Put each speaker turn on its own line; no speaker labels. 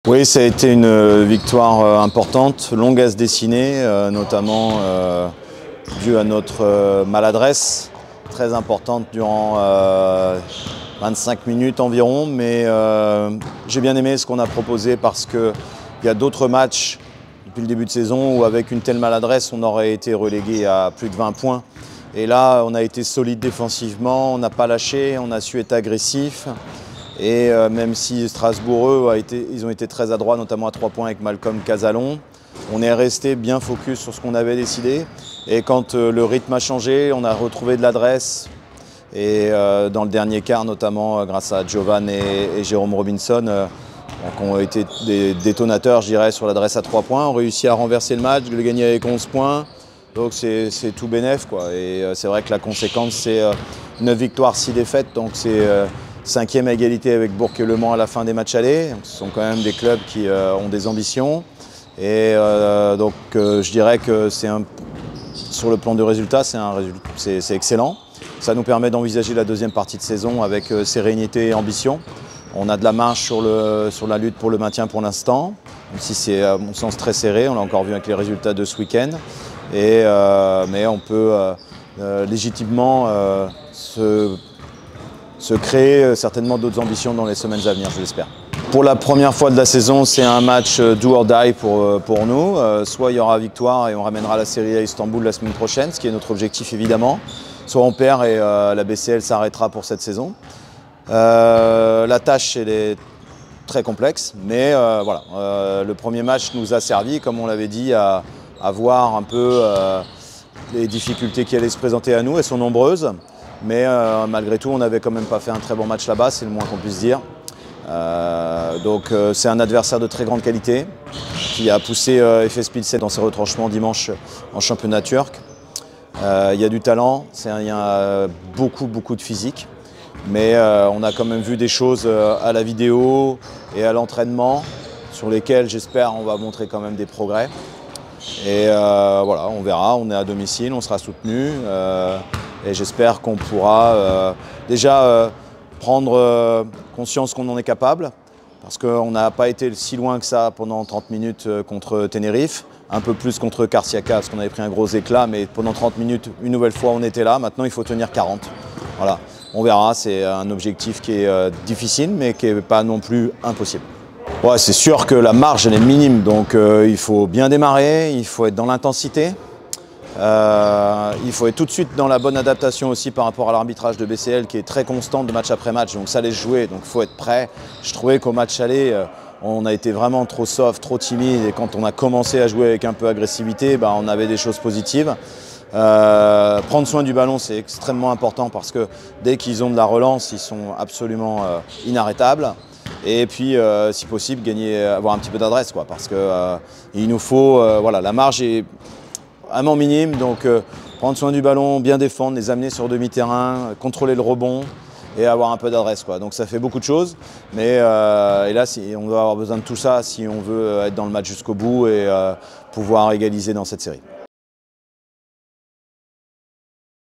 Oui, ça a été une victoire importante, longue à se dessiner, notamment due à notre maladresse, très importante durant 25 minutes environ. Mais j'ai bien aimé ce qu'on a proposé parce qu'il y a d'autres matchs depuis le début de saison où avec une telle maladresse, on aurait été relégué à plus de 20 points. Et là, on a été solide défensivement, on n'a pas lâché, on a su être agressif. Et même si Strasbourg, eux, ils ont été très adroits, notamment à 3 points avec Malcolm Casalon, on est resté bien focus sur ce qu'on avait décidé. Et quand le rythme a changé, on a retrouvé de l'adresse. Et dans le dernier quart, notamment grâce à Giovan et Jérôme Robinson, qui ont été des détonateurs, je dirais, sur l'adresse à 3 points, ont réussi à renverser le match, de le gagner avec 11 points. Donc c'est tout bénef, quoi. Et c'est vrai que la conséquence, c'est 9 victoires, 6 défaites. Donc c'est 5e à égalité avec Bourg et Le Mans à la fin des matchs allés. Ce sont quand même des clubs qui ont des ambitions. Et donc je dirais que sur le plan du résultat, c'est excellent. Ça nous permet d'envisager la deuxième partie de saison avec sérénité et ambition. On a de la marge sur la lutte pour le maintien pour l'instant, même si c'est à mon sens très serré. On l'a encore vu avec les résultats de ce week-end. Mais on peut légitimement se créer certainement d'autres ambitions dans les semaines à venir, je l'espère. Pour la première fois de la saison, c'est un match do or die pour nous. Soit il y aura victoire et on ramènera la série à Istanbul la semaine prochaine, ce qui est notre objectif évidemment. Soit on perd et la BCL s'arrêtera pour cette saison. La tâche, elle est très complexe, mais voilà. Le premier match nous a servi, comme on l'avait dit, à voir un peu les difficultés qui allaient se présenter à nous. Elles sont nombreuses. Mais malgré tout, on n'avait quand même pas fait un très bon match là-bas, c'est le moins qu'on puisse dire. Donc c'est un adversaire de très grande qualité qui a poussé Efes Pilsen dans ses retranchements dimanche en championnat turc. Il y a du talent, il y a beaucoup de physique. Mais on a quand même vu des choses à la vidéo et à l'entraînement sur lesquelles j'espère on va montrer quand même des progrès. Et voilà, on verra, on est à domicile, on sera soutenu. Et j'espère qu'on pourra déjà prendre conscience qu'on en est capable, parce qu'on n'a pas été si loin que ça pendant 30 minutes contre Tenerife, un peu plus contre Karsiaka, parce qu'on avait pris un gros éclat, mais pendant 30 minutes, une nouvelle fois, on était là. Maintenant, il faut tenir 40. Voilà, on verra, c'est un objectif qui est difficile, mais qui n'est pas non plus impossible. Ouais, c'est sûr que la marge, elle est minime, donc il faut bien démarrer, il faut être dans l'intensité. Il faut être tout de suite dans la bonne adaptation aussi par rapport à l'arbitrage de BCL qui est très constant de match après match, donc ça laisse jouer, donc il faut être prêt. Je trouvais qu'au match aller, on a été vraiment trop soft, trop timide, et quand on a commencé à jouer avec un peu d'agressivité, on avait des choses positives. Prendre soin du ballon, c'est extrêmement important parce que dès qu'ils ont de la relance, ils sont absolument inarrêtables. Et puis, si possible, avoir un petit peu d'adresse, quoi, parce qu'il nous faut, voilà, la marge est vraiment minime, donc prendre soin du ballon, bien défendre, les amener sur demi-terrain, contrôler le rebond et avoir un peu d'adresse, quoi. Donc ça fait beaucoup de choses, mais et là on va avoir besoin de tout ça si on veut être dans le match jusqu'au bout et pouvoir égaliser dans cette série.